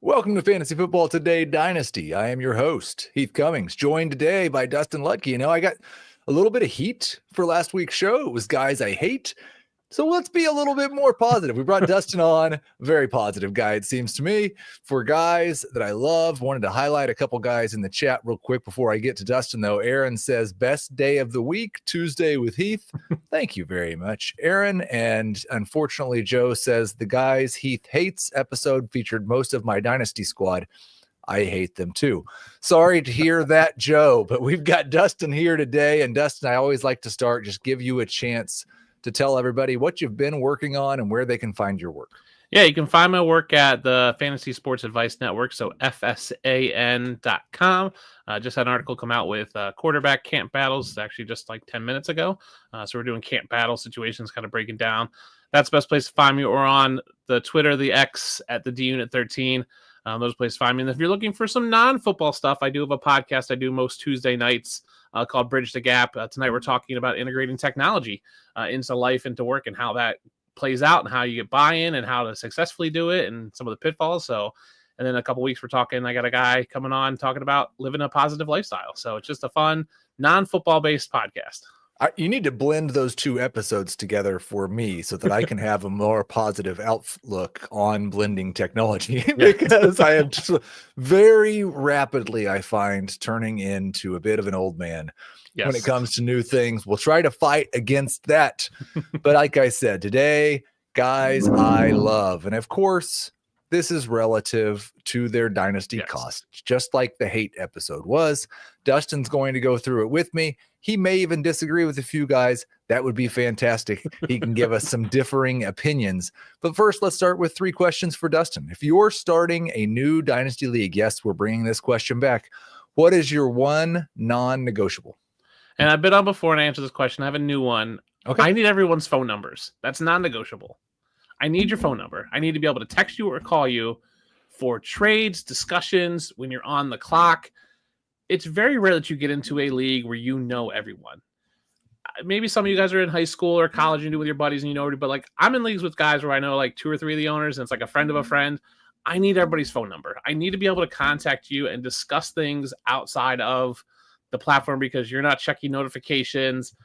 Welcome to Fantasy Football Today Dynasty. I am your host, Heath Cummings, joined today by Dustin Ludke. You know, I got a little bit of heat for last week's show. It was guys I hate. So let's be a little bit more positive. We brought Dustin on, very positive guy, it seems to me, for guys that I love. Wanted to highlight a couple guys in the chat real quick before I get to Dustin, though. Aaron says, best day of the week, Tuesday with Heath. Thank you very much, Aaron. And unfortunately, Joe says, the guys Heath hates episode featured most of my Dynasty squad. I hate them too. Sorry to hear that, Joe, but we've got Dustin here today. And Dustin, I always like to start, just give you a chance to tell everybody what you've been working on and where they can find your work. Yeah, you can find my work at the Fantasy Sports Advice Network, so FSAN.com. Just had an article come out with quarterback camp battles, actually just like 10 minutes ago. So we're doing camp battle situations, kind of breaking down. That's the best place to find me, or on the Twitter, the X, at the DUnit13. Those places to find me. And if you're looking for some non-football stuff, I do have a podcast I do most Tuesday nights called Bridge the Gap. Tonight we're talking about integrating technology into life, into work, and how that plays out, and how you get buy-in, and how to successfully do it, and some of the pitfalls. So, and then a couple weeks I got a guy coming on talking about living a positive lifestyle. So it's just a fun non-football based podcast. You need to blend those two episodes together for me so that I can have a more positive outlook on blending technology, because I am just very rapidly, I find, turning into a bit of an old man when it comes to new things. We'll try to fight against that. But like I said, today, guys I love. And of course, this is relative to their dynasty cost, just like the hate episode was. Dustin's going to go through it with me. He may even disagree with a few guys. That would be fantastic. He can give us some differing opinions. But first, let's start with 3 questions for Dustin. If you're starting a new dynasty league, yes, we're bringing this question back. What is your one non-negotiable? And I've been on before and I answered this question. I have a new one. Okay. I need everyone's phone numbers. That's non-negotiable. I need your phone number. I need to be able to text you or call you for trades, discussions, when you're on the clock. It's very rare that you get into a league where you know everyone. Maybe some of you guys are in high school or college and you do with your buddies and you know everybody, but like I'm in leagues with guys where I know like 2 or 3 of the owners and it's like a friend of a friend. I need everybody's phone number. I need to be able to contact you and discuss things outside of the platform, because you're not checking notifications,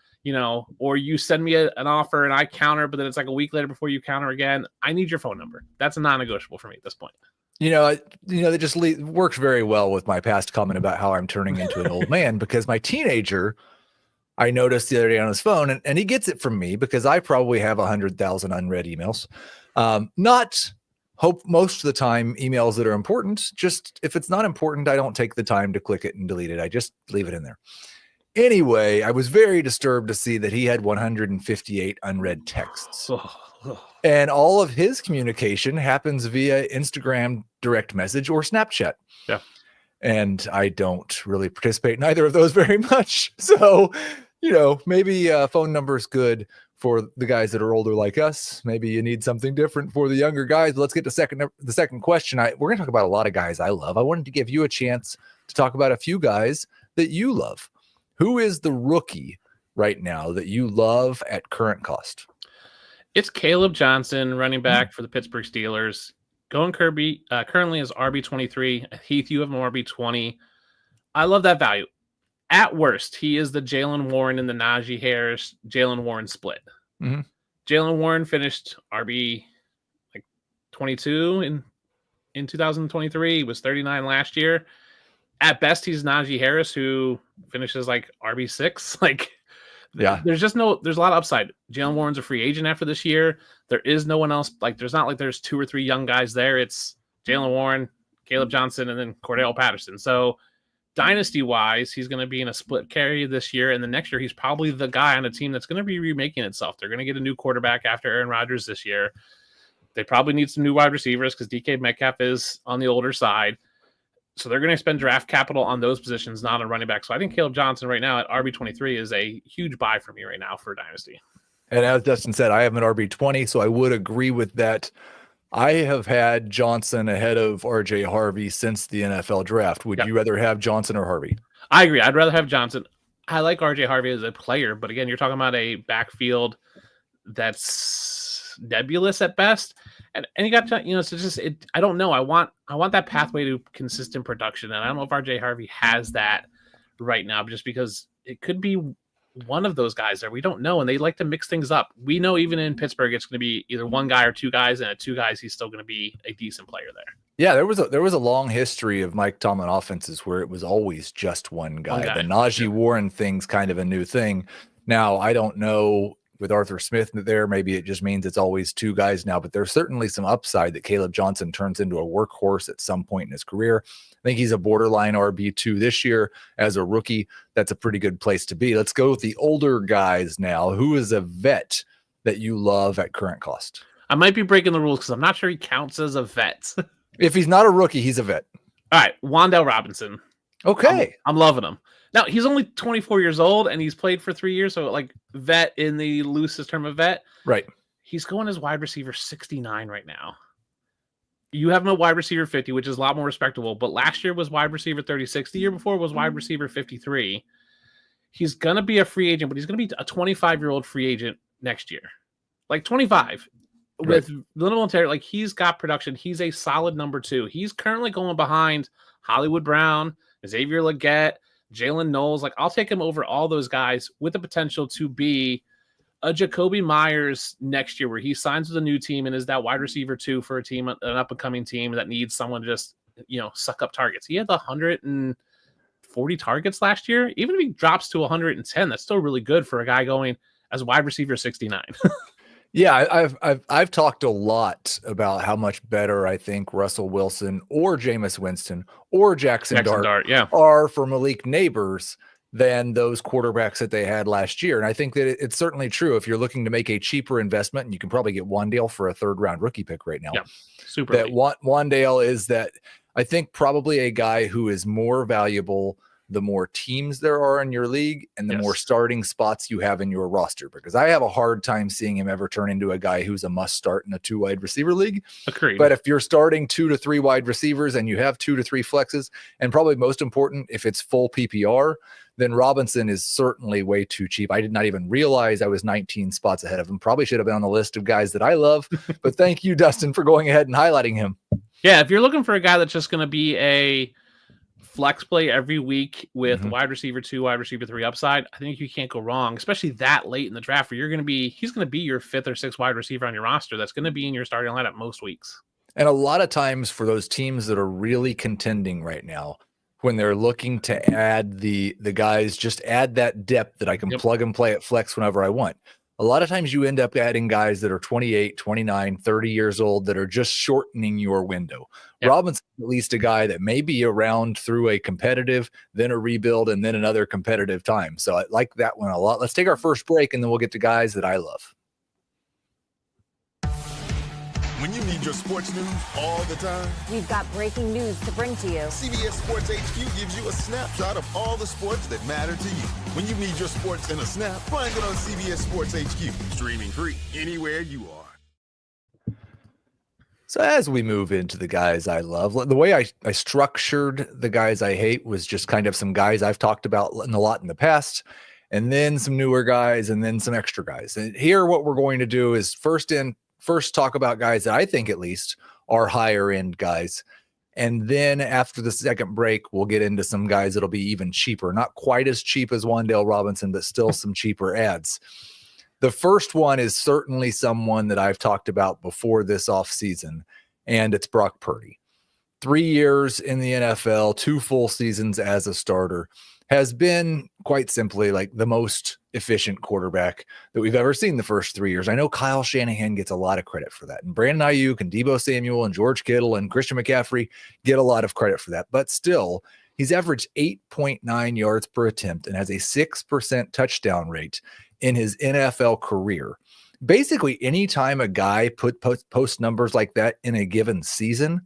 or you send me an offer and I counter, but then it's like a week later before you counter again. I need your phone number. That's a non-negotiable for me at this point. That just works very well with my past comment about how I'm turning into an old man, because my teenager, I noticed the other day on his phone, and he gets it from me because I probably have 100,000 unread emails. Most of the time emails that are important. Just if it's not important, I don't take the time to click it and delete it. I just leave it in there. Anyway, I was very disturbed to see that he had 158 unread texts. And all of his communication happens via Instagram direct message or Snapchat. Yeah. And I don't really participate in either of those very much. So, maybe a phone number is good for the guys that are older like us. Maybe you need something different for the younger guys. But let's get to the second question. We're going to talk about a lot of guys I love. I wanted to give you a chance to talk about a few guys that you love. Who is the rookie right now that you love at current cost? It's Caleb Johnson, running back for the Pittsburgh Steelers. Going currently is RB23. Heath, you have him RB20. I love that value. At worst, he is the Jalen Warren and the Najee Harris Jalen Warren split. Mm-hmm. Jalen Warren finished RB 22 in 2023. He was 39 last year. At best, he's Najee Harris, who finishes like RB6. There's a lot of upside. Jalen Warren's a free agent after this year. There is no one else. There's not like there's 2 or 3 young guys there. It's Jalen Warren, Caleb Johnson, and then Cordell Patterson. So dynasty-wise, he's going to be in a split carry this year. And the next year, he's probably the guy on a team that's going to be remaking itself. They're going to get a new quarterback after Aaron Rodgers this year. They probably need some new wide receivers because DK Metcalf is on the older side. So they're going to spend draft capital on those positions, not on running back. So I think Caleb Johnson right now at RB23 is a huge buy for me right now for Dynasty. And as Dustin said, I have an RB20, so I would agree with that. I have had Johnson ahead of RJ Harvey since the NFL draft. Would you rather have Johnson or Harvey? I agree. I'd rather have Johnson. I like RJ Harvey as a player, but again, you're talking about a backfield that's nebulous at best. And you got to, it's just I don't know. I want that pathway to consistent production, and I don't know if RJ Harvey has that right now, just because it could be one of those guys there. We don't know, and they like to mix things up. We know even in Pittsburgh, it's going to be either one guy or two guys, and at two guys, he's still going to be a decent player there. Yeah, there was a long history of Mike Tomlin offenses where it was always just one guy. The Najee Warren thing's kind of a new thing. Now, I don't know with Arthur Smith there, maybe it just means it's always two guys now, but there's certainly some upside that Caleb Johnson turns into a workhorse at some point in his career. I think he's a borderline RB2 this year as a rookie. That's a pretty good place to be. Let's go with the older guys now. Who is a vet that you love at current cost? I might be breaking the rules because I'm not sure he counts as a vet. If he's not a rookie, he's a vet. All right, Wan'Dale Robinson. Okay. I'm loving him. Now, he's only 24 years old, and he's played for 3 years, so like vet in the loosest term of vet. Right. He's going as wide receiver 69 right now. You have him at wide receiver 50, which is a lot more respectable, but last year was wide receiver 36. The year before was wide receiver 53. He's going to be a free agent, but he's going to be a 25-year-old free agent next year. Like 25. With little military, like he's got production. He's a solid number 2. He's currently going behind Hollywood Brown, Xavier Legette, Jalen Knowles. Like I'll take him over all those guys with the potential to be a Jacoby Myers next year, where he signs with a new team and is that wide receiver 2 for a team, an up and coming team that needs someone to just suck up targets. He had 140 targets last year. Even if he drops to 110, that's still really good for a guy going as wide receiver 69. Yeah, I've talked a lot about how much better I think Russell Wilson or Jameis Winston or Jackson Dart are for Malik Neighbors than those quarterbacks that they had last year. And I think that it's certainly true if you're looking to make a cheaper investment, and you can probably get Wan'Dale for a 3rd round rookie pick right now. Yeah, super. That Wan'Dale is that I think probably a guy who is more valuable the more teams there are in your league and the more starting spots you have in your roster, because I have a hard time seeing him ever turn into a guy who's a must start in a 2 wide receiver league. Agreed. But if you're starting 2 to 3 wide receivers and you have 2 to 3 flexes, and probably most important, if it's full PPR, then Robinson is certainly way too cheap. I did not even realize I was 19 spots ahead of him. Probably should have been on the list of guys that I love, but thank you, Dustin, for going ahead and highlighting him. Yeah. If you're looking for a guy that's just going to be a flex play every week with wide receiver 2, wide receiver 3 upside, I think you can't go wrong, especially that late in the draft where he's going to be your 5th or 6th wide receiver on your roster. That's going to be in your starting lineup most weeks. And a lot of times for those teams that are really contending right now, when they're looking to add the guys, just add that depth that I can plug and play at flex whenever I want. A lot of times you end up adding guys that are 28, 29, 30 years old that are just shortening your window. Robinson's at least a guy that may be around through a competitive, then a rebuild, and then another competitive time. So I like that one a lot. Let's take our first break, and then we'll get to guys that I love. When you need your sports news all the time, we've got breaking news to bring to you. CBS Sports HQ gives you a snapshot of all the sports that matter to you. When you need your sports in a snap, find it on CBS Sports HQ, streaming free anywhere you are. So as we move into the guys I love, the way I structured the guys I hate was just kind of some guys I've talked about a lot in the past, and then some newer guys, and then some extra guys. And here what we're going to do is first talk about guys that I think at least are higher end guys. And then after the second break, we'll get into some guys that'll be even cheaper. Not quite as cheap as Wan'Dale Robinson, but still some cheaper ads. The first one is certainly someone that I've talked about before this offseason, and it's Brock Purdy. 3 years in the NFL, 2 full seasons as a starter, has been quite simply like the most efficient quarterback that we've ever seen the first 3 years. I know Kyle Shanahan gets a lot of credit for that, and Brandon Ayuk and Deebo Samuel and George Kittle and Christian McCaffrey get a lot of credit for that. But still, he's averaged 8.9 yards per attempt and has a 6% touchdown rate in his NFL career. Basically, anytime a guy post numbers like that in a given season,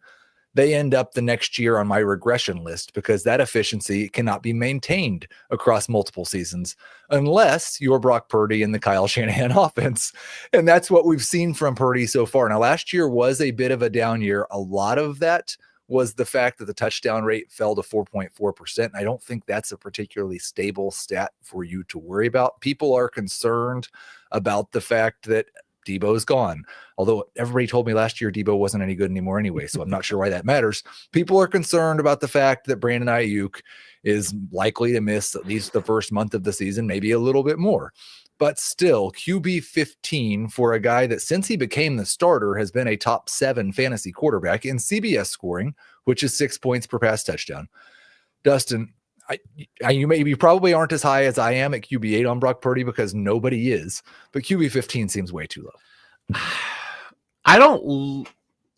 they end up the next year on my regression list, because that efficiency cannot be maintained across multiple seasons unless you're Brock Purdy in the Kyle Shanahan offense. And that's what we've seen from Purdy so far. Now, last year was a bit of a down year. A lot of that was the fact that the touchdown rate fell to 4.4%. And I don't think that's a particularly stable stat for you to worry about. People are concerned about the fact that Debo's gone. Although everybody told me last year Debo wasn't any good anymore anyway, so I'm not sure why that matters. People are concerned about the fact that Brandon Ayuk is likely to miss at least the first month of the season, maybe a little bit more. But still, QB 15 for a guy that since he became the starter has been a top 7 fantasy quarterback in CBS scoring, which is 6 points per pass touchdown. Dustin, you probably aren't as high as I am at QB 8 on Brock Purdy because nobody is, but QB 15 seems way too low. I don't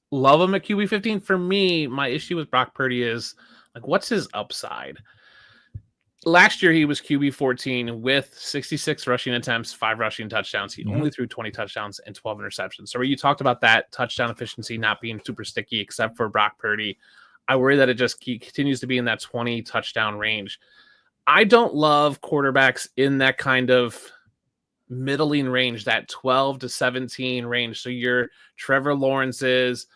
love him at QB 15. For me, my issue with Brock Purdy is like, what's his upside? Last year, he was QB 14 with 66 rushing attempts, 5 rushing touchdowns. He only threw 20 touchdowns and 12 interceptions. So you talked about that touchdown efficiency not being super sticky, except for Brock Purdy. I worry that it just continues to be in that 20 touchdown range. I don't love quarterbacks in that kind of middling range, that 12 to 17 range. So your Trevor Lawrence's,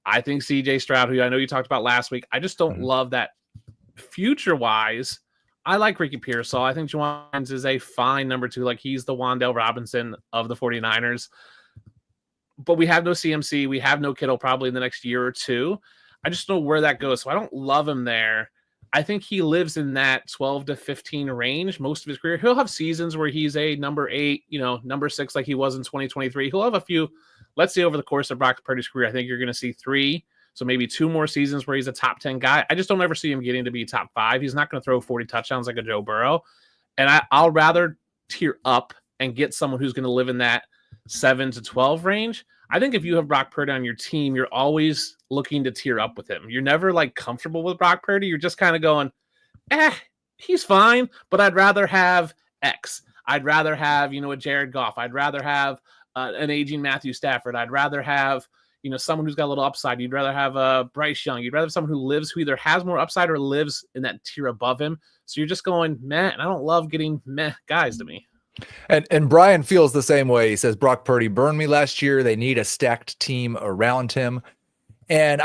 I think CJ Stroud, who I know you talked about last week. I just don't love that future-wise. I like Ricky Pearsall. I think Juwan is a fine number 2. Like, he's the Wan'Dale Robinson of the 49ers. But we have no CMC. We have no Kittle probably in the next year or two. I just don't know where that goes. So I don't love him there. I think he lives in that 12 to 15 range most of his career. He'll have seasons where he's a number 8, number 6 like he was in 2023. He'll have a few. Let's say over the course of Brock Purdy's career, I think you're going to see 3. So maybe 2 more seasons where he's a top 10 guy. I just don't ever see him getting to be top 5. He's not going to throw 40 touchdowns like a Joe Burrow. And I'll rather tier up and get someone who's going to live in that 7 to 12 range. I think if you have Brock Purdy on your team, you're always looking to tier up with him. You're never like comfortable with Brock Purdy. You're just kind of going, he's fine, but I'd rather have X. I'd rather have, a Jared Goff. I'd rather have an aging Matthew Stafford. I'd rather have, someone who's got a little upside. You'd rather have Bryce Young. You'd rather have someone who either has more upside or lives in that tier above him. So you're just going, meh, and I don't love getting meh guys to me. And Brian feels the same way. He says, Brock Purdy burned me last year. They need a stacked team around him. And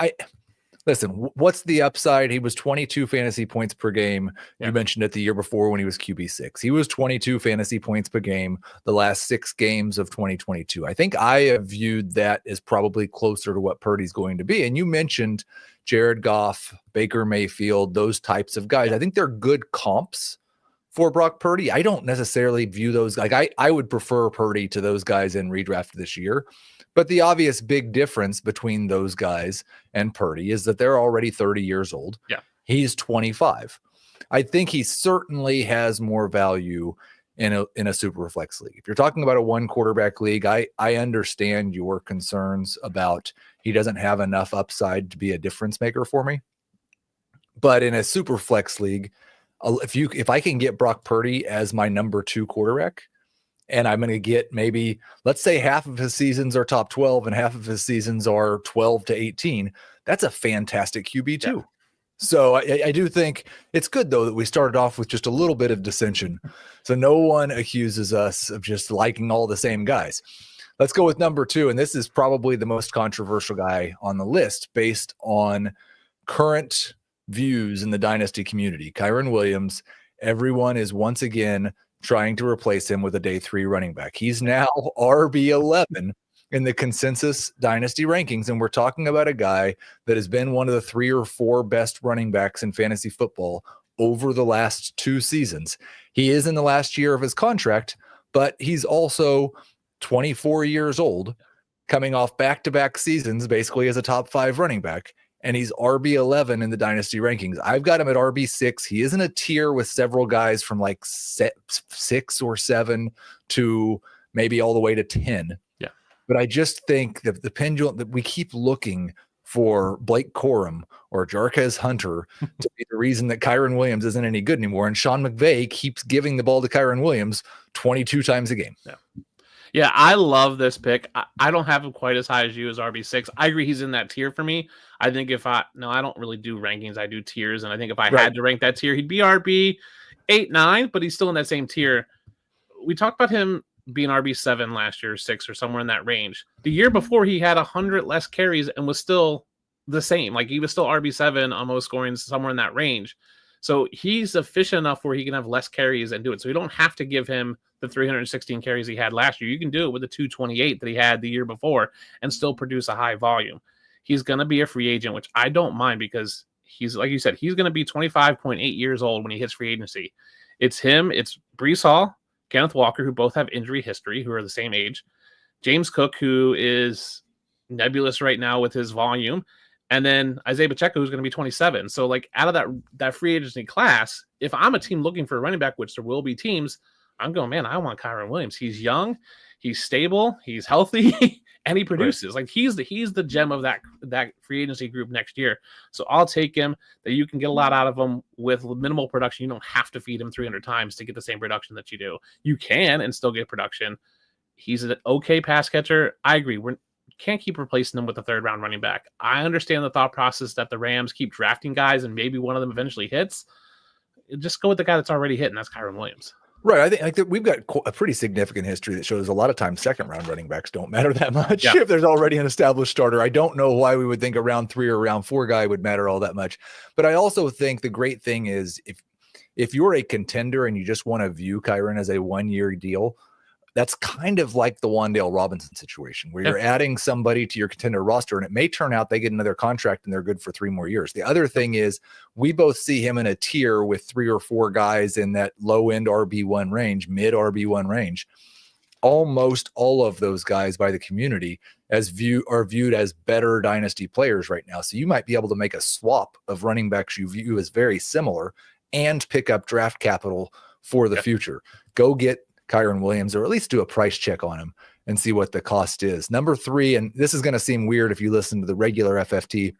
listen, what's the upside? He was 22 fantasy points per game. You mentioned it the year before when he was QB6. He was 22 fantasy points per game the last 6 games of 2022. I think I have viewed that as probably closer to what Purdy's going to be. And you mentioned Jared Goff, Baker Mayfield, those types of guys. I think they're good comps for Brock Purdy. I don't necessarily view those. Like I would prefer Purdy to those guys in redraft this year. But the obvious big difference between those guys and Purdy is that they're already 30 years old. Yeah. He's 25. I think he certainly has more value in a super flex league. If you're talking about a 1 quarterback league, I understand your concerns about he doesn't have enough upside to be a difference maker for me. But in a super flex league, if I can get Brock Purdy as my number 2 quarterback, and I'm going to get maybe, let's say half of his seasons are top 12 and half of his seasons are 12 to 18. That's a fantastic QB too. Yeah. So I do think it's good though that we started off with just a little bit of dissension. So no one accuses us of just liking all the same guys. Let's go with number 2. And this is probably the most controversial guy on the list based on current views in the Dynasty community. Kyren Williams. Everyone is once again trying to replace him with a day 3 running back. He's now RB11 in the consensus Dynasty rankings. And we're talking about a guy that has been one of the 3 or 4 best running backs in fantasy football over the last 2 seasons. He is in the last year of his contract, but he's also 24 years old, coming off back-to-back seasons, basically as a top 5 running back. And he's RB11 in the Dynasty rankings. I've got him at RB6. He is in a tier with several guys from like 6 or 7 to maybe all the way to 10. Yeah. But I just think that the pendulum that we keep looking for Blake Corum or Jarquez Hunter to be the reason that Kyren Williams isn't any good anymore. And Sean McVay keeps giving the ball to Kyren Williams 22 times a game. Yeah. Yeah, I love this pick. I don't have him quite as high as you as RB6. I agree he's in that tier for me. I think I don't really do rankings. I do tiers. And I think if I had to rank that tier, he'd be RB 8, 9, but he's still in that same tier. We talked about him being RB7 last year, 6 or somewhere in that range. The year before he had 100 less carries and was still the same. Like he was still RB7, almost scoring somewhere in that range. So he's efficient enough where he can have less carries and do it. So you don't have to give him the 316 carries he had last year. You can do it with the 228 that he had the year before and still produce a high volume. He's going to be a free agent, which I don't mind because he's, like you said, he's going to be 25.8 years old when he hits free agency. It's him, it's Breece Hall, Kenneth Walker, who both have injury history, who are the same age, James Cook, who is nebulous right now with his volume, and then Isaiah Pacheco, who's going to be 27. So, like, out of that free agency class, if I'm a team looking for a running back, which there will be teams, I'm going, man, I want Kyren Williams. He's young, he's stable, he's healthy, and he produces. Right. Like, he's the gem of that free agency group next year. So I'll take him. That you can get a lot out of him with minimal production. You don't have to feed him 300 times to get the same production that you do. You can and still get production. He's an okay pass catcher. I agree. We can't keep replacing him with a third-round running back. I understand the thought process that the Rams keep drafting guys and maybe one of them eventually hits. Just go with the guy that's already hit, and that's Kyren Williams. Right. I think we've got a pretty significant history that shows a lot of times second-round running backs don't matter that much if there's already an established starter. I don't know why we would think a round 3 or round 4 guy would matter all that much. But I also think the great thing is if you're a contender and you just want to view Kyren as a one-year deal, that's kind of like the Wan'Dale Robinson situation where you're adding somebody to your contender roster and it may turn out they get another contract and they're good for 3 more years. The other thing is we both see him in a tier with 3 or 4 guys in that low end RB1 range, mid RB1 range. Almost all of those guys by the community are viewed as better dynasty players right now. So you might be able to make a swap of running backs you view as very similar and pick up draft capital for the future. Go get Kyren Williams, or at least do a price check on him and see what the cost is. Number 3, and this is going to seem weird if you listen to the regular FFT,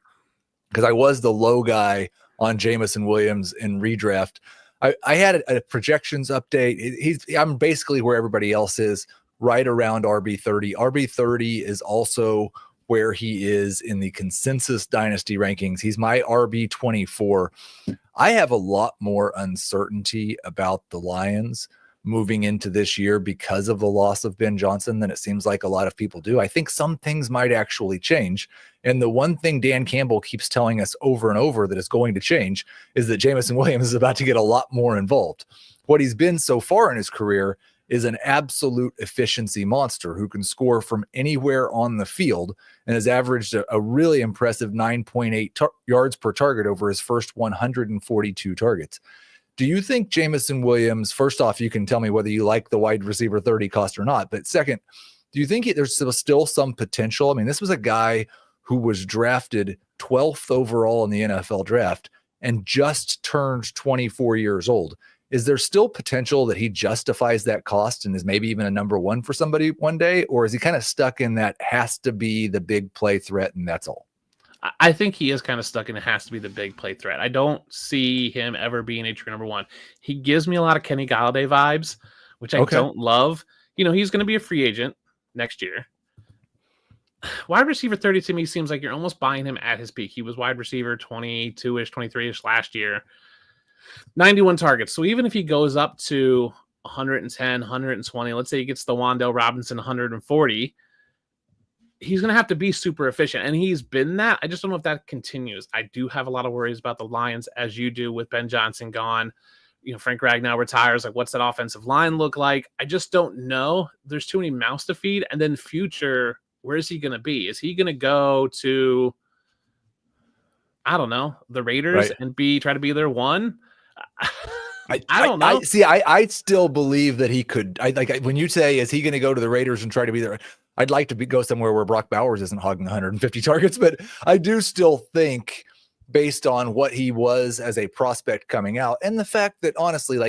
because I was the low guy on Jameson Williams in redraft. I had a projections update. I'm basically where everybody else is, right around RB30. RB30 is also where he is in the consensus dynasty rankings. He's my RB24. I have a lot more uncertainty about the Lions moving into this year because of the loss of Ben Johnson than it seems like a lot of people do. I think some things might actually change. And the one thing Dan Campbell keeps telling us over and over that is going to change is that Jameson Williams is about to get a lot more involved. What he's been so far in his career is an absolute efficiency monster who can score from anywhere on the field and has averaged a really impressive 9.8 yards per target over his first 142 targets. Do you think Jameson Williams, first off, you can tell me whether you like the wide receiver 30 cost or not, but second, do you think there's still some potential? I mean, this was a guy who was drafted 12th overall in the NFL draft and just turned 24 years old. Is there still potential that he justifies that cost and is maybe even a number 1 for somebody one day? Or is he kind of stuck in that has to be the big play threat and that's all? I think he is kind of stuck in it has to be the big play threat. I don't see him ever being a true number 1. He gives me a lot of Kenny Golladay vibes, which I don't love. You know, he's going to be a free agent next year. Wide receiver 30 to me seems like you're almost buying him at his peak. He was wide receiver 22-ish, 23-ish last year. 91 targets. So even if he goes up to 110, 120, let's say he gets the Wan'Dale Robinson 140, he's going to have to be super efficient, and he's been that. I just don't know if that continues. I do have a lot of worries about the Lions, as you do with Ben Johnson gone. You know, Frank Ragnow retires. Like, what's that offensive line look like? I just don't know. There's too many mouths to feed. And then future, where is he going to be? Is he going to go to, I don't know, the Raiders and try to be their 1? I don't know. I still believe that he could. When you say, is he going to go to the Raiders and try to be there? I'd like to go somewhere where Brock Bowers isn't hogging 150 targets, but I do still think based on what he was as a prospect coming out and the fact that honestly,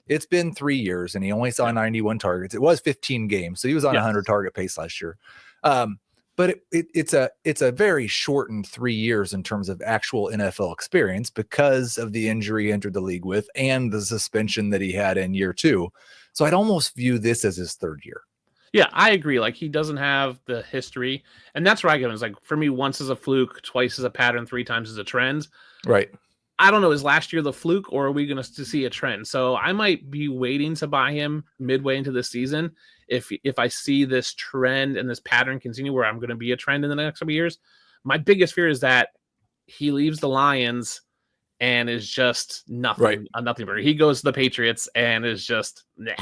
it's been 3 years and he only saw 91 targets. It was 15 games. So he was on a 100 target pace last year. But it's a very shortened 3 years in terms of actual NFL experience because of the injury he entered the league with and the suspension that he had in year 2. So I'd almost view this as his 3rd year. Yeah, I agree. Like, he doesn't have the history. And that's where I go. It's like, for me, once is a fluke, twice is a pattern, 3 times is a trend. Right. I don't know. Is last year the fluke, or are we going to see a trend? So I might be waiting to buy him midway into the season. If I see this trend and this pattern continue where I'm going to be a trend in the next couple of years. My biggest fear is that he leaves the Lions and is just nothing, a nothing burger. He goes to the Patriots and is just nah,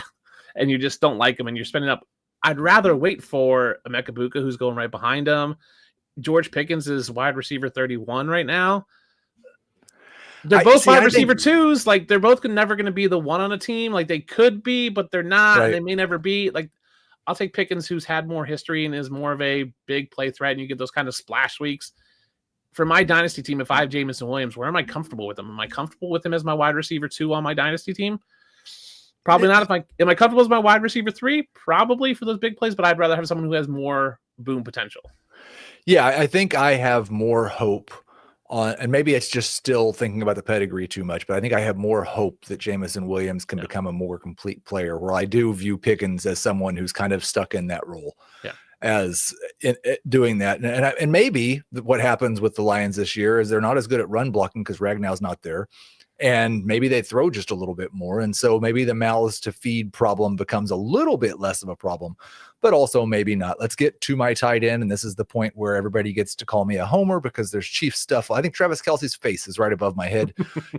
and you just don't like him, and you're spending up. I'd rather wait for Emeka Buka, who's going right behind him. George Pickens is wide receiver 31 right now. They're both wide receiver twos. Like, they're both never going to be the one on a team. Like, they could be, but they're not. And they may never be. Like, I'll take Pickens, who's had more history and is more of a big play threat, and you get those kind of splash weeks. For my dynasty team, if I have Jameson Williams, where am I comfortable with him? Am I comfortable with him as my wide receiver 2 on my dynasty team? Probably not. Am I comfortable as my wide receiver 3? Probably for those big plays, but I'd rather have someone who has more boom potential. Yeah, I think I have more hope on, and maybe it's just still thinking about the pedigree too much, but I think I have more hope that Jameson Williams can become a more complete player, where I do view Pickens as someone who's kind of stuck in that role as doing that. And maybe what happens with the Lions this year is they're not as good at run blocking because Ragnow's not there. And maybe they throw just a little bit more. And so maybe the mouths to feed problem becomes a little bit less of a problem, but also maybe not. Let's get to my tight end. And this is the point where everybody gets to call me a homer because there's Chiefs stuff. I think Travis Kelce's face is right above my head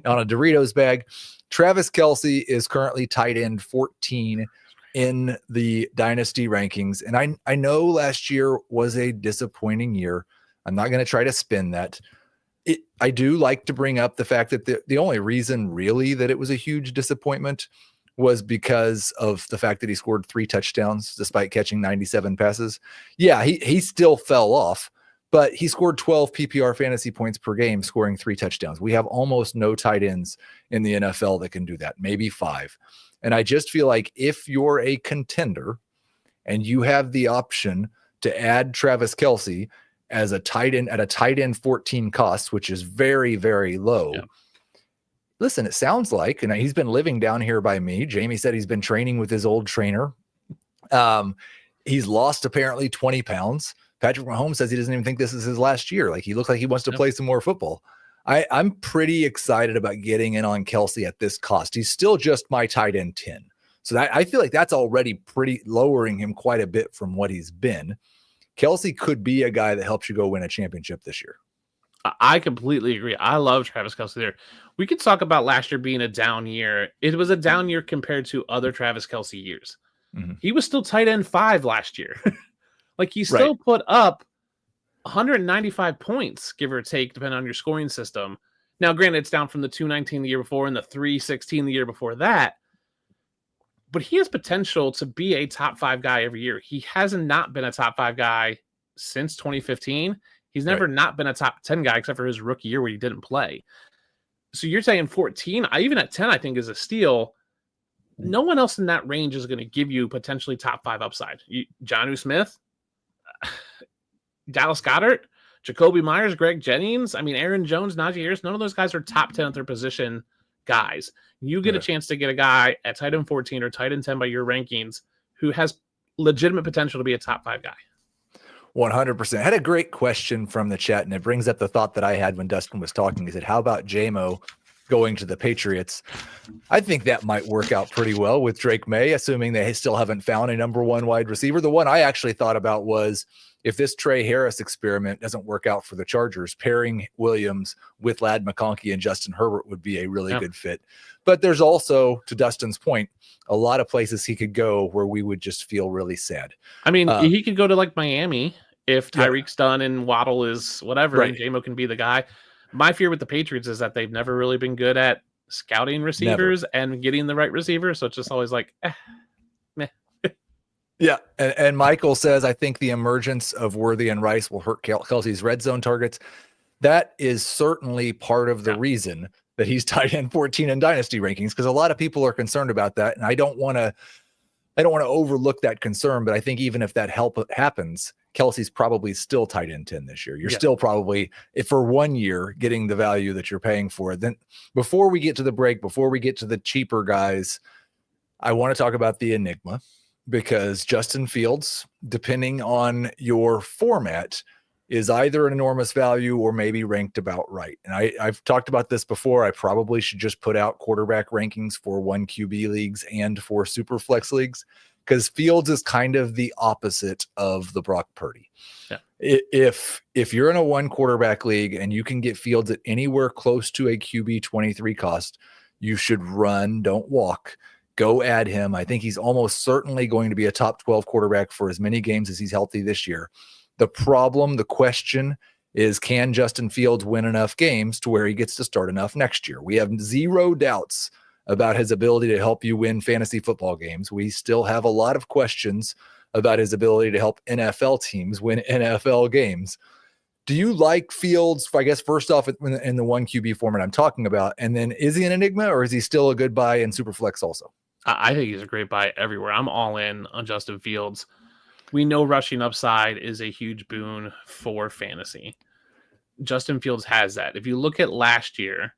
on a Doritos bag. Travis Kelce is currently tight end 14 in the Dynasty rankings. And I know last year was a disappointing year. I'm not going to try to spin that. I do like to bring up the fact that the only reason really that it was a huge disappointment was because of the fact that he scored 3 touchdowns despite catching 97 passes. Yeah, he still fell off, but he scored 12 PPR fantasy points per game, scoring 3 touchdowns. We have almost no tight ends in the NFL that can do that, maybe 5. And I just feel like if you're a contender and you have the option to add Travis Kelce as a tight end at a tight end 14 cost, which is very, very low. Yeah. Listen, it sounds like, and he's been living down here by me. Jamie said he's been training with his old trainer. He's lost apparently 20 pounds. Patrick Mahomes says he doesn't even think this is his last year. Like, he looks like he wants to play some more football. I'm pretty excited about getting in on Kelce at this cost. He's still just my tight end 10. So I feel like that's already pretty lowering him quite a bit from what he's been. Kelce could be a guy that helps you go win a championship this year. I completely agree. I love Travis Kelce there. We could talk about last year being a down year. It was a down year compared to other Travis Kelce years. Mm-hmm. He was still tight end 5 last year. Like, he still put up 195 points, give or take, depending on your scoring system. Now, granted, it's down from the 219 the year before and the 316 the year before that. But he has potential to be a top 5 guy every year. He hasn't not been a top 5 guy since 2015. He's never not been a top 10 guy except for his rookie year where he didn't play. So you're saying 14, even at 10, I think is a steal. No one else in that range is going to give you potentially top 5 upside. Jonnu Smith, Dallas Goedert, Jacoby Myers, Greg Jennings. I mean, Aaron Jones, Najee Harris. None of those guys are top 10 at their position guys. You get a chance to get a guy at tight end 14 or tight end 10 by your rankings who has legitimate potential to be a top 5 guy. 100%. I had a great question from the chat, and it brings up the thought that I had when Dustin was talking. He said, how about JMO going to the Patriots? I think that might work out pretty well with Drake May, assuming they still haven't found a number 1 wide receiver. The one I actually thought about was, if this Trey Harris experiment doesn't work out for the Chargers, pairing Williams with Ladd McConkey and Justin Herbert would be a really good fit. But there's also, to Dustin's point, a lot of places he could go where we would just feel really sad. I mean, he could go to like Miami if Tyreek's done and Waddle is whatever, and JMO can be the guy. My fear with the Patriots is that they've never really been good at scouting receivers and getting the right receiver. So it's just always like, meh. Yeah, and Michael says, I think the emergence of Worthy and Rice will hurt Kelce's red zone targets. That is certainly part of the reason that he's tight end 14 in Dynasty rankings, because a lot of people are concerned about that, and I don't want to overlook that concern, but I think even if that happens, Kelce's probably still tight end 10 this year. You're still probably, if for 1 year, getting the value that you're paying for it. Then before we get to the break, before we get to the cheaper guys, I want to talk about the Enigma. Because Justin Fields, depending on your format, is either an enormous value or maybe ranked about right. And I've talked about this before. I probably should just put out quarterback rankings for 1 QB leagues and for super flex leagues, because Fields is kind of the opposite of the Brock Purdy. Yeah. If you're in a 1 quarterback league and you can get Fields at anywhere close to a QB 23 cost, you should run, don't walk. Go add him. I think he's almost certainly going to be a top 12 quarterback for as many games as he's healthy this year. The question is, can Justin Fields win enough games to where he gets to start enough next year? We have zero doubts about his ability to help you win fantasy football games. We still have a lot of questions about his ability to help NFL teams win NFL games. Do you like Fields, I guess, first off, in the 1 QB format I'm talking about? And then is he an enigma, or is he still a good buy in Superflex also? I think he's a great buy everywhere. I'm all in on Justin Fields. We know rushing upside is a huge boon for fantasy. Justin Fields has that. If you look at last year,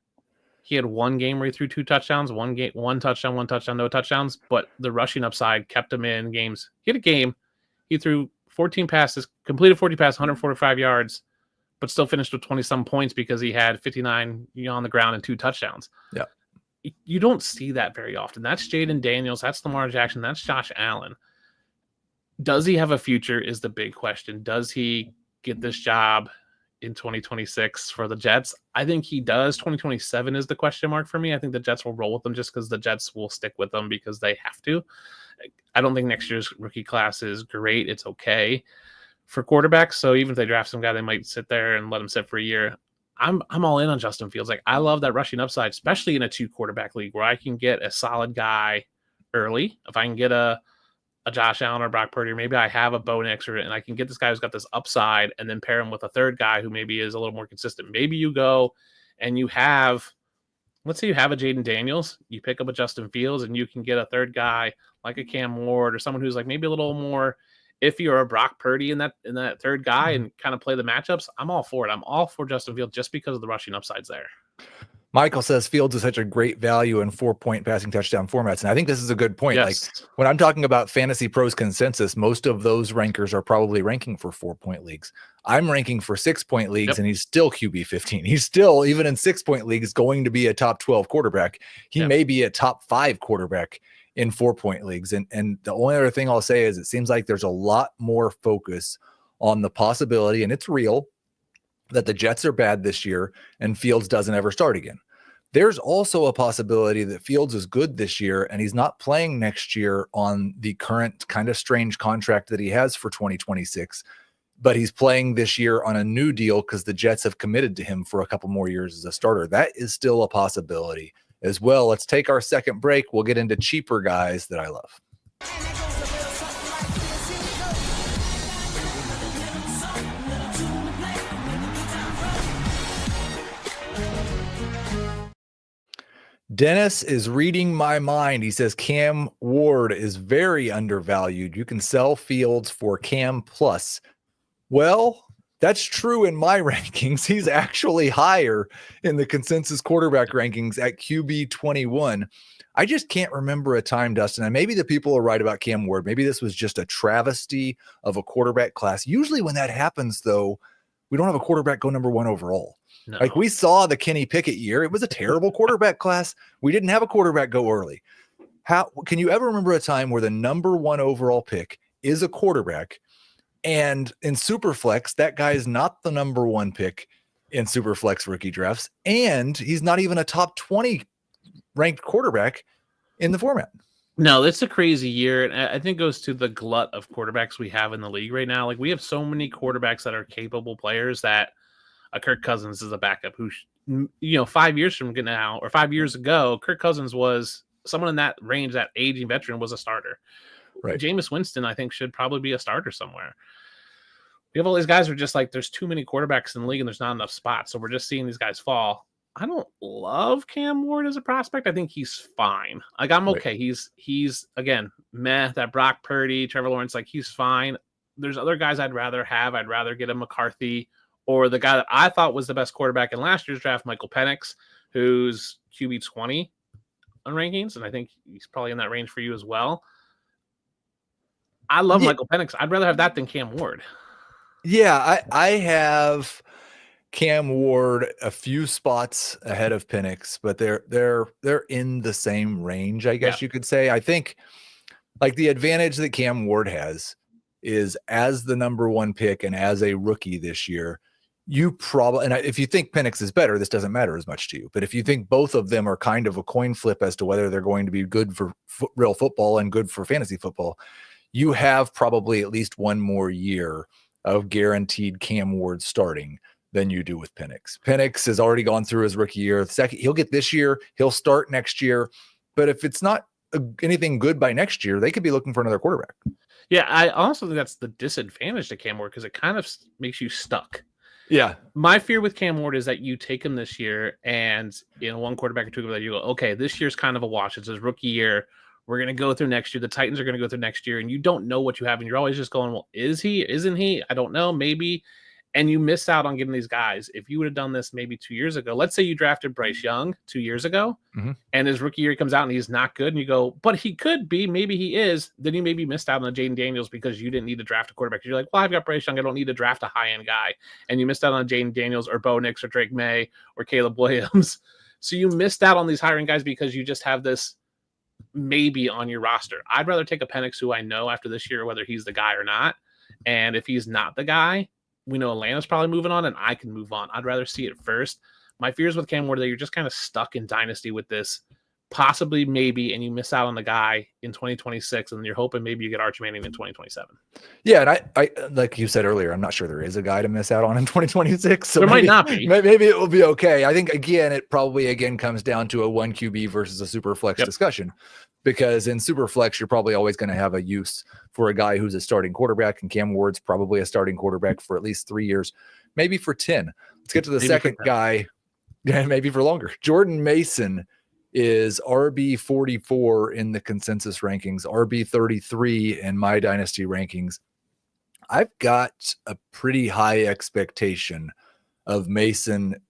he had 1 game where he threw 2 touchdowns, 1 touchdown, no touchdowns, but the rushing upside kept him in games. He had a game, he threw 14 passes, completed 40 passes, 145 yards, but still finished with 20-some points because he had 59 on the ground and 2 touchdowns. Yeah. You don't see that very often. That's Jaden Daniels. That's Lamar Jackson. That's Josh Allen. Does he have a future is the big question. Does he get this job in 2026 for the Jets? I think he does. 2027 is the question mark for me. I think the Jets will roll with them just because the Jets will stick with them because they have to. I don't think next year's rookie class is great. It's okay for quarterbacks. So even if they draft some guy, they might sit there and let him sit for a year. I'm all in on Justin Fields. Like, I love that rushing upside, especially in a 2 quarterback league where I can get a solid guy early. If I can get a Josh Allen or Brock Purdy, or maybe I have a Bo Nix, and I can get this guy who's got this upside and then pair him with a third guy who maybe is a little more consistent. Maybe you go and you have, let's say you have a Jaden Daniels, you pick up a Justin Fields, and you can get a third guy like a Cam Ward or someone who's like maybe a little more iffy, or a Brock Purdy in that third guy, and kind of play the matchups. I'm all for it. I'm all for Justin Fields just because of the rushing upsides there. Michael says Fields is such a great value in 4-point passing touchdown formats. And I think this is a good point. Yes. Like, when I'm talking about Fantasy Pros consensus, most of those rankers are probably ranking for 4-point leagues. I'm ranking for 6-point leagues, and he's still QB 15. He's still, even in 6-point leagues, going to be a top 12 quarterback. He may be a top 5 quarterback in 4-point leagues. And the only other thing I'll say is it seems like there's a lot more focus on the possibility, and it's real, that the Jets are bad this year and Fields doesn't ever start again. There's also a possibility that Fields is good this year and he's not playing next year on the current kind of strange contract that he has for 2026, but he's playing this year on a new deal because the Jets have committed to him for a couple more years as a starter. That is still a possibility as well. Let's take our second break. We'll get into cheaper guys that I love. Dennis is reading my mind. He says Cam Ward is very undervalued. You can sell Fields for Cam plus. Well, that's true in my rankings. He's actually higher in the consensus quarterback rankings at QB 21. I just can't remember a time, Dustin, and maybe the people are right about Cam Ward. Maybe this was just a travesty of a quarterback class. Usually when that happens, though, we don't have a quarterback go number 1 overall. No. Like, we saw the Kenny Pickett year. It was a terrible quarterback class. We didn't have a quarterback go early. How can you ever remember a time where the number 1 overall pick is a quarterback, and in Superflex, that guy is not the number 1 pick in Superflex rookie drafts, and he's not even a top 20 ranked quarterback in the format? No, it's a crazy year. And I think it goes to the glut of quarterbacks we have in the league right now. Like, we have so many quarterbacks that are capable players that Kirk Cousins is a backup who, 5 years from now or 5 years ago, Kirk Cousins was someone in that range, that aging veteran was a starter. Right. Jameis Winston, I think, should probably be a starter somewhere. We have all these guys who are just like, there's too many quarterbacks in the league and there's not enough spots. So we're just seeing these guys fall. I don't love Cam Ward as a prospect. I think he's fine. Like, I'm okay. Right. He's again, that Brock Purdy, Trevor Lawrence, like, he's fine. There's other guys I'd rather have. I'd rather get a McCarthy, or the guy that I thought was the best quarterback in last year's draft, Michael Penix, who's QB 20 on rankings, and I think he's probably in that range for you as well. I love Michael Penix. I'd rather have that than Cam Ward. Yeah, I have Cam Ward a few spots ahead of Penix, but they're in the same range, I guess you could say. I think Like the advantage that Cam Ward has is as the number 1 pick and as a rookie this year, you probably, and if you think Penix is better, this doesn't matter as much to you. But if you think both of them are kind of a coin flip as to whether they're going to be good for real football and good for fantasy football, you have probably at least one more year of guaranteed Cam Ward starting than you do with Penix. Penix has already gone through his rookie year. He'll get this year. He'll start next year. But if it's not anything good by next year, they could be looking for another quarterback. Yeah, I also think that's the disadvantage to Cam Ward because it kind of makes you stuck. Yeah. My fear with Cam Ward is that you take him this year and one quarterback or two, that you go, okay, this year's kind of a wash. It's his rookie year. We're going to go through next year. The Titans are going to go through next year, and you don't know what you have, and you're always just going, well, is he? Isn't he? I don't know. Maybe. And you miss out on getting these guys. If you would have done this maybe 2 years ago, let's say you drafted Bryce Young 2 years ago, and his rookie year comes out and he's not good, and you go, but he could be, maybe he is, then you maybe missed out on Jaden Daniels because you didn't need to draft a quarterback. You're like, well, I've got Bryce Young. I don't need to draft a high-end guy. And you missed out on Jaden Daniels or Bo Nix or Drake May or Caleb Williams. So you missed out on these hiring guys because you just have this maybe on your roster. I'd rather take a Penix who I know after this year whether he's the guy or not. And if he's not the guy, we know Atlanta's probably moving on, and I can move on. I'd rather see it first. My fears with Cam Ward that you're just kind of stuck in Dynasty with this, possibly, maybe, and you miss out on the guy in 2026, and then you're hoping maybe you get Archie Manning in 2027. Yeah, and I like you said earlier, I'm not sure there is a guy to miss out on in 2026. So there might not be. Maybe it will be okay. I think, again, it probably, comes down to a 1 QB versus a super flex discussion. Because in super flex, you're probably always going to have a use for a guy who's a starting quarterback, and Cam Ward's probably a starting quarterback for at least 3 years, maybe for 10. Let's get to the second guy, maybe for longer. Jordan Mason is RB 44 in the consensus rankings, RB 33 in my Dynasty rankings. I've got a pretty high expectation of Mason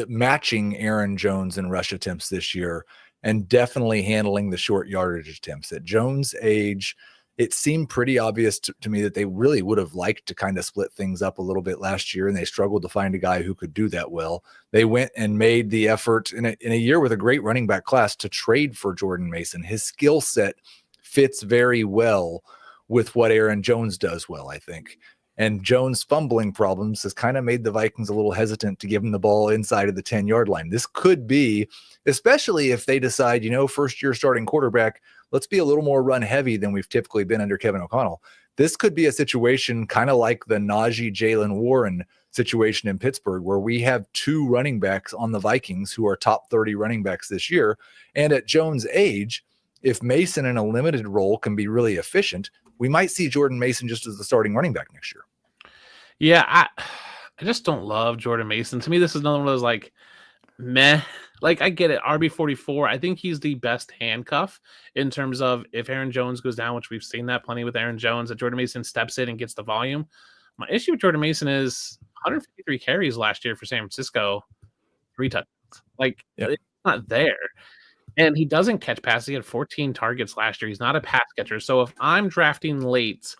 matching Aaron Jones in rush attempts this year, and definitely handling the short yardage attempts. At Jones' age, it seemed pretty obvious to me that they really would have liked to kind of split things up a little bit last year, and they struggled to find a guy who could do that well. They went and made the effort in a year with a great running back class to trade for Jordan Mason. His skill set fits very well with what Aaron Jones does well, I think. And Jones' fumbling problems has kind of made the Vikings a little hesitant to give him the ball inside of the 10-yard line. This could be, especially if they decide, first-year starting quarterback, let's be a little more run-heavy than we've typically been under Kevin O'Connell. This could be a situation kind of like the Najee Jalen Warren situation in Pittsburgh, where we have 2 running backs on the Vikings who are top 30 running backs this year. And at Jones' age, if Mason in a limited role can be really efficient, we might see Jordan Mason just as the starting running back next year. Yeah, I just don't love Jordan Mason. To me, this is another one of those meh. I get it. RB 44. I think he's the best handcuff in terms of if Aaron Jones goes down, which we've seen that plenty with Aaron Jones, that Jordan Mason steps in and gets the volume. My issue with Jordan Mason is 153 carries last year for San Francisco, 3 touchdowns. It's not there. And he doesn't catch passes. He had 14 targets last year. He's not a pass catcher. So if I'm drafting late,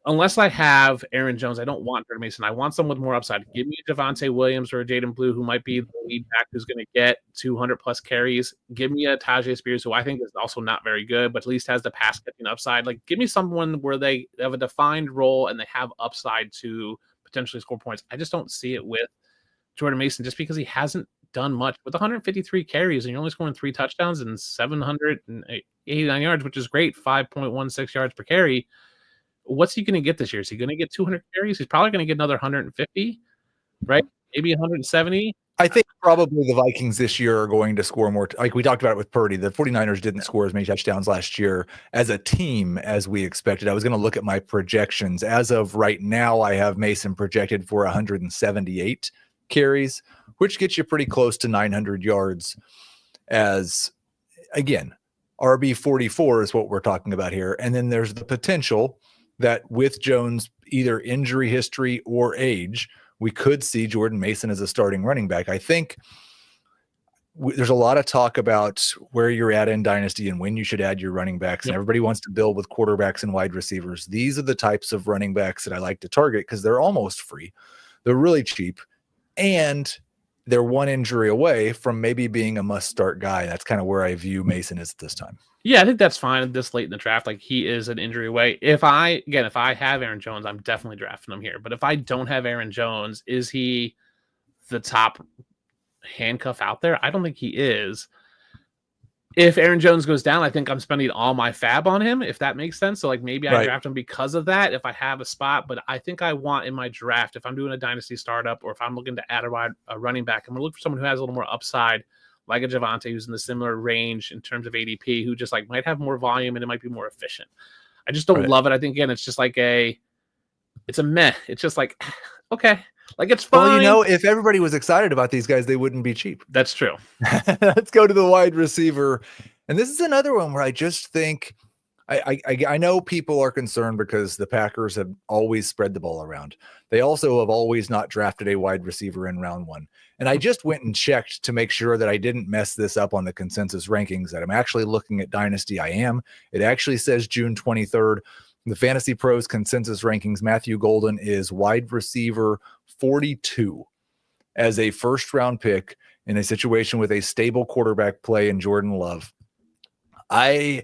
unless I have Aaron Jones, I don't want Jordan Mason. I want someone with more upside. Give me Javonte Williams or a Jaden Blue, who might be the lead back who's going to get 200-plus carries. Give me a Tajay Spears, who I think is also not very good, but at least has the pass-catching upside. Give me someone where they have a defined role and they have upside to potentially score points. I just don't see it with Jordan Mason just because he hasn't done much. With 153 carries and you're only scoring 3 touchdowns and 789 yards, which is great, 5.16 yards per carry. What's he going to get this year? Is he going to get 200 carries? He's probably going to get another 150, right? Maybe 170. I think probably the Vikings this year are going to score more. Like we talked about it with Purdy, the 49ers didn't score as many touchdowns last year as a team as we expected. I was going to look at my projections. As of right now, I have Mason projected for 178 carries, which gets you pretty close to 900 yards. As, again, RB 44 is what we're talking about here. And then there's the potential that with Jones' either injury history or age, we could see Jordan Mason as a starting running back. I think there's a lot of talk about where you're at in Dynasty and when you should add your running backs. And everybody wants to build with quarterbacks and wide receivers. These are the types of running backs that I like to target because they're almost free. They're really cheap. And they're one injury away from maybe being a must-start guy. That's kind of where I view Mason is at this time. Yeah, I think that's fine this late in the draft. Like, he is an injury away. If I have Aaron Jones, I'm definitely drafting him here. But if I don't have Aaron Jones, is he the top handcuff out there? I don't think he is. If Aaron Jones goes down, I think I'm spending all my fab on him, if that makes sense. So, like, maybe I draft him because of that if I have a spot. But I think I want in my draft, if I'm doing a dynasty startup or if I'm looking to add a running back, I'm going to look for someone who has a little more upside, like a Javonte, who's in the similar range in terms of ADP, who just like might have more volume and it might be more efficient. I just don't love it. I think, again, it's just like it's a meh. It's just like, okay. Like, it's fine. Well, if everybody was excited about these guys, they wouldn't be cheap. That's true. Let's go to the wide receiver. And this is another one where I just think I know people are concerned because the Packers have always spread the ball around. They also have always not drafted a wide receiver in round 1. And I just went and checked to make sure that I didn't mess this up on the consensus rankings, that I'm actually looking at Dynasty. I am. It actually says June 23rd. The Fantasy Pros consensus rankings, Matthew Golden is wide receiver 42 as a first-round pick in a situation with a stable quarterback play in Jordan Love. I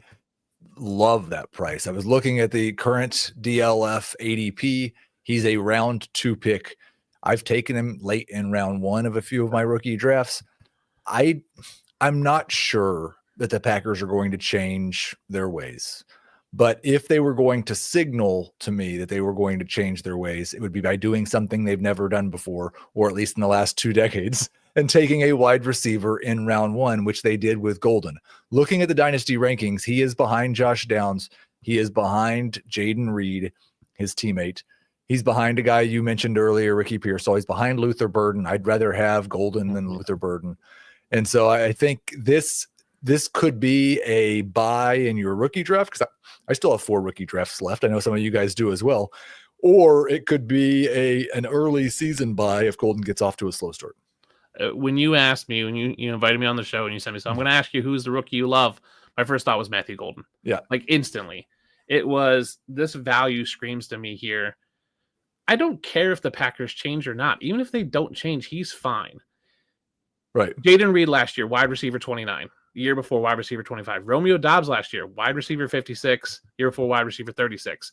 love that price. I was looking at the current DLF ADP. He's a round 2 pick. I've taken him late in round 1 of a few of my rookie drafts. I'm not sure that the Packers are going to change their ways. But if they were going to signal to me that they were going to change their ways, it would be by doing something they've never done before, or at least in the last 2 decades, and taking a wide receiver in round 1, which they did with Golden. Looking at the Dynasty rankings, he is behind Josh Downs. He is behind Jaden Reed, his teammate. He's behind a guy you mentioned earlier, Ricky Pearsall. He's behind Luther Burden. I'd rather have Golden than Luther Burden. And so I think this could be a buy in your rookie draft, because I still have 4 rookie drafts left. I know some of you guys do as well. Or it could be an early season buy if Golden gets off to a slow start. When you asked me, when you invited me on the show and you sent me, so I'm going to ask you who's the rookie you love, my first thought was Matthew Golden. Yeah. Like, instantly. It was, this value screams to me here. I don't care if the Packers change or not. Even if they don't change, he's fine. Right. Jaden Reed last year, wide receiver 29. The year before, wide receiver 25. Romeo Doubs last year, wide receiver 56. Year before, wide receiver 36.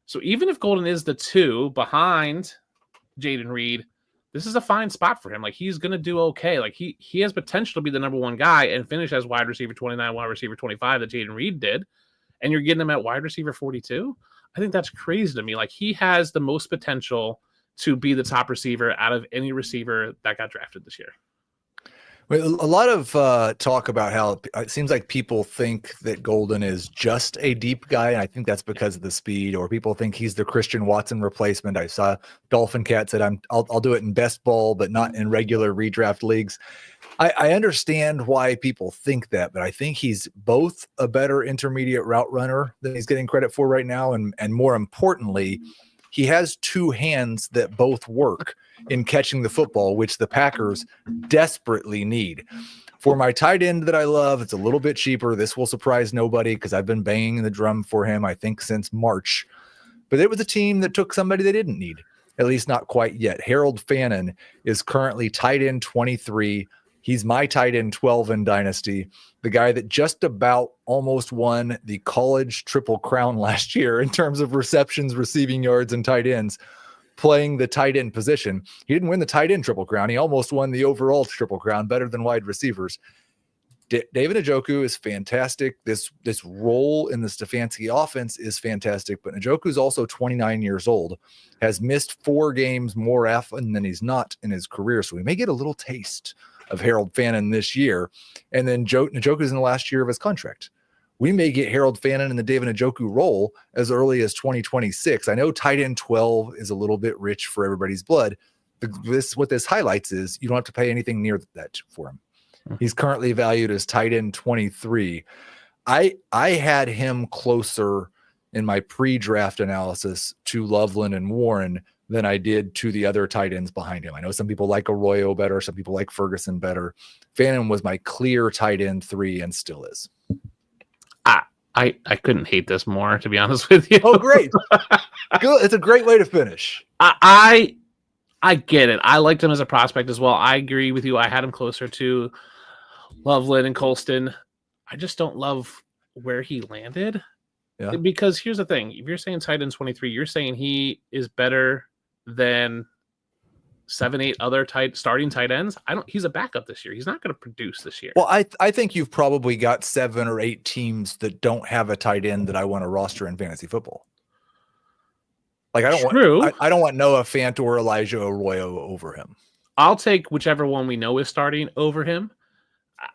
So even if Golden is the 2 behind Jaden Reed, this is a fine spot for him. Like, he's going to do okay. Like, he has potential to be the number 1 guy and finish as wide receiver 29, wide receiver 25 that Jaden Reed did. And you're getting him at wide receiver 42. I think that's crazy to me. Like, he has the most potential to be the top receiver out of any receiver that got drafted this year. A lot of talk about how it seems like people think that Golden is just a deep guy, and I think that's because of the speed, or people think he's the Christian Watson replacement. I saw Dolphin Cat said, I'll do it in best ball, but not in regular redraft leagues. I understand why people think that, but I think he's both a better intermediate route runner than he's getting credit for right now, and more importantly, he has 2 hands that both work in catching the football, which the Packers desperately need. For my tight end that I love, it's a little bit cheaper. This will surprise nobody because I've been banging the drum for him, I think, since March. But it was a team that took somebody they didn't need, at least not quite yet. Harold Fannin is currently tight end 23. He's my tight end 12 in Dynasty, the guy that just about almost won the college triple crown last year in terms of receptions, receiving yards, and tight ends, playing the tight end position. He didn't win the tight end triple crown. He almost won the overall triple crown, better than wide receivers. David Njoku is fantastic. This role in the Stefanski offense is fantastic, but Njoku is also 29 years old, has missed 4 games more often than he's not in his career, so we may get a little taste of Harold Fannin this year. And then Njoku's in the last year of his contract. We may get Harold Fannin in the David Njoku role as early as 2026. I know tight end 12 is a little bit rich for everybody's blood. What this highlights is you don't have to pay anything near that for him. He's currently valued as tight end 23. I had him closer in my pre-draft analysis to Loveland and Warren than I did to the other tight ends behind him. I know some people like Arroyo better. Some people like Ferguson better. Fannin was my clear tight end 3 and still is. I couldn't hate this more, to be honest with you. Oh, great. Good. It's a great way to finish. I get it. I liked him as a prospect as well. I agree with you. I had him closer to Loveland and Colston. I just don't love where he landed. Yeah. Because here's the thing. If you're saying tight end 23, you're saying he is better than 7-8 other starting tight ends. He's a backup this year. He's not going to produce this year. Well, I think you've probably got 7 or 8 teams that don't have a tight end that I want to roster in fantasy football. Like I don't want Noah Fant or Elijah Arroyo over him. I'll take whichever one we know is starting over him.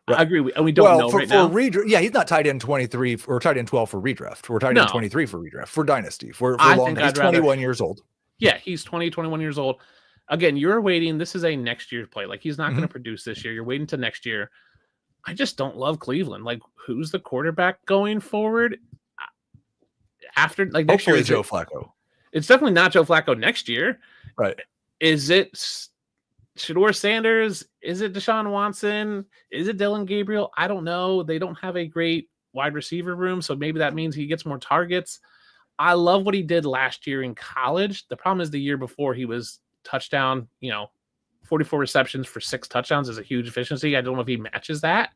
I agree. We don't know right now. Redraft, yeah, he's not tight end 23 or tight end 12 for redraft. We're tight end 23 for redraft for Dynasty. For long, he's 21 years old. Yeah, he's 21 years old. Again, you're waiting. This is a next year's play. Like he's not going to produce this year. You're waiting to next year. I just don't love Cleveland. Like who's the quarterback going forward after like next Hopefully year? Joe Flacco. It's definitely not Joe Flacco next year. Right. Is it Shedeur Sanders? Is it Deshaun Watson? Is it Dylan Gabriel? I don't know. They don't have a great wide receiver room, so maybe that means he gets more targets. I love what he did last year in college. The problem is the year before he was touchdown, 44 receptions for 6 touchdowns is a huge efficiency. I don't know if he matches that.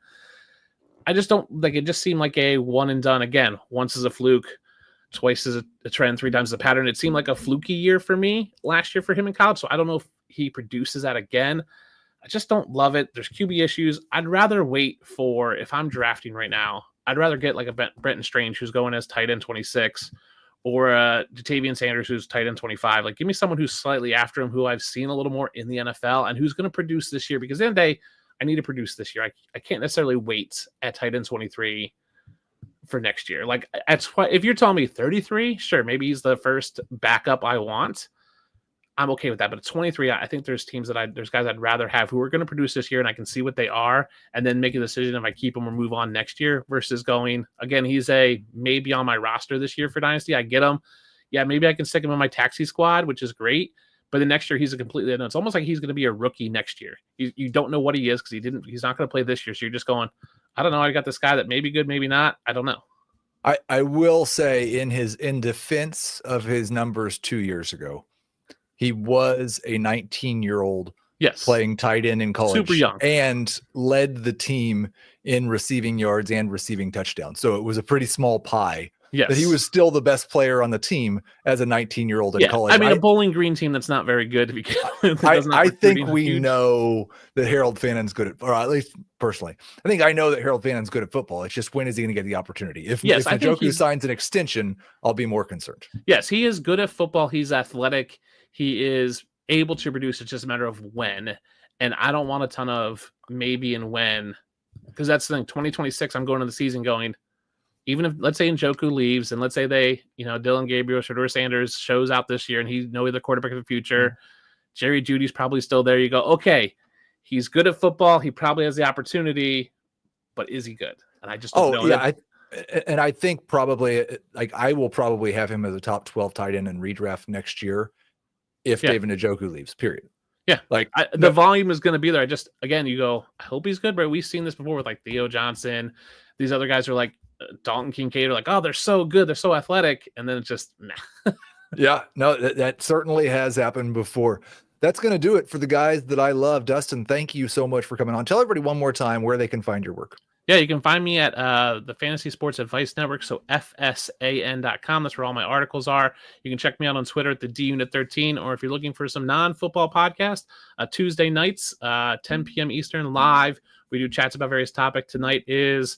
I just don't like it. Just seemed like a one and done. Again, once is a fluke, twice is a trend, 3 times the pattern. It seemed like a fluky year for me last year for him in college. So I don't know if he produces that again. I just don't love it. There's QB issues. I'd rather wait for, if I'm drafting right now, I'd rather get like a Brenton Strange who's going as tight end 26 or Jatavian Sanders who's tight end 25. Like give me someone who's slightly after him, who I've seen a little more in the NFL and who's going to produce this year, because at the end of the day, I need to produce this year. I can't necessarily wait at tight end 23 for next year. Like if you're telling me 33, sure, maybe he's the first backup I want. I'm okay with that. But at 23, I think there's teams there's guys I'd rather have who are going to produce this year, and I can see what they are, and then make a decision if I keep him or move on next year versus going, again, he's maybe on my roster this year for Dynasty. I get him. Yeah, maybe I can stick him in my taxi squad, which is great. But the next year he's it's almost like he's going to be a rookie next year. You don't know what he is because he's not going to play this year. So you're just going, I don't know. I got this guy that may be good, maybe not. I don't know. I will say in defense of his numbers 2 years ago, he was a 19-year-old playing tight end in college, super young, and led the team in receiving yards and receiving touchdowns. So it was a pretty small pie. Yes. But he was still the best player on the team as a 19-year-old in college. I mean, a Bowling Green team that's not very good. I think we know that Harold Fannon's good at, or at least personally, I know that Harold Fannon's good at football. It's just when is he going to get the opportunity? If Njoku signs an extension, I'll be more concerned. Yes, he is good at football. He's athletic. He is able to produce. It's just a matter of when. And I don't want a ton of maybe and when, because that's the thing. 2026, I'm going to the season going, even if, let's say, Njoku leaves, and let's say they, Dylan Gabriel, Shedeur Sanders shows out this year, and he's the quarterback of the future. Jerry Jeudy's probably still there. You go, okay, he's good at football. He probably has the opportunity, but is he good? And I just don't know. Yeah, I think probably, like, I will probably have him as a top 12 tight end in redraft next year if David Njoku leaves, period. Yeah, the volume is going to be there. Again, you go, I hope he's good, but we've seen this before with like Theo Johnson. These other guys are like, Dalton Kincaid are like, oh, they're so good, they're so athletic, and then it's just nah. Yeah, no, that certainly has happened before. That's going to do it for the guys that I love. Dustin, thank you so much for coming on. Tell everybody one more time where they can find your work. Yeah, you can find me at the Fantasy Sports Advice Network, so FSAN.com. That's where all my articles are. You can check me out on Twitter at the DUnit13, or if you're looking for some non-football podcast, Tuesday nights, 10 p.m. Eastern, live. We do chats about various topics. Tonight is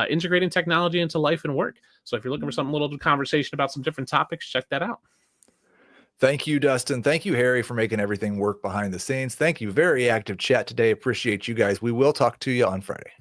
integrating technology into life and work. So if you're looking for some little conversation about some different topics, check that out. Thank you, Dustin. Thank you, Harry, for making everything work behind the scenes. Thank you. Very active chat today. Appreciate you guys. We will talk to you on Friday.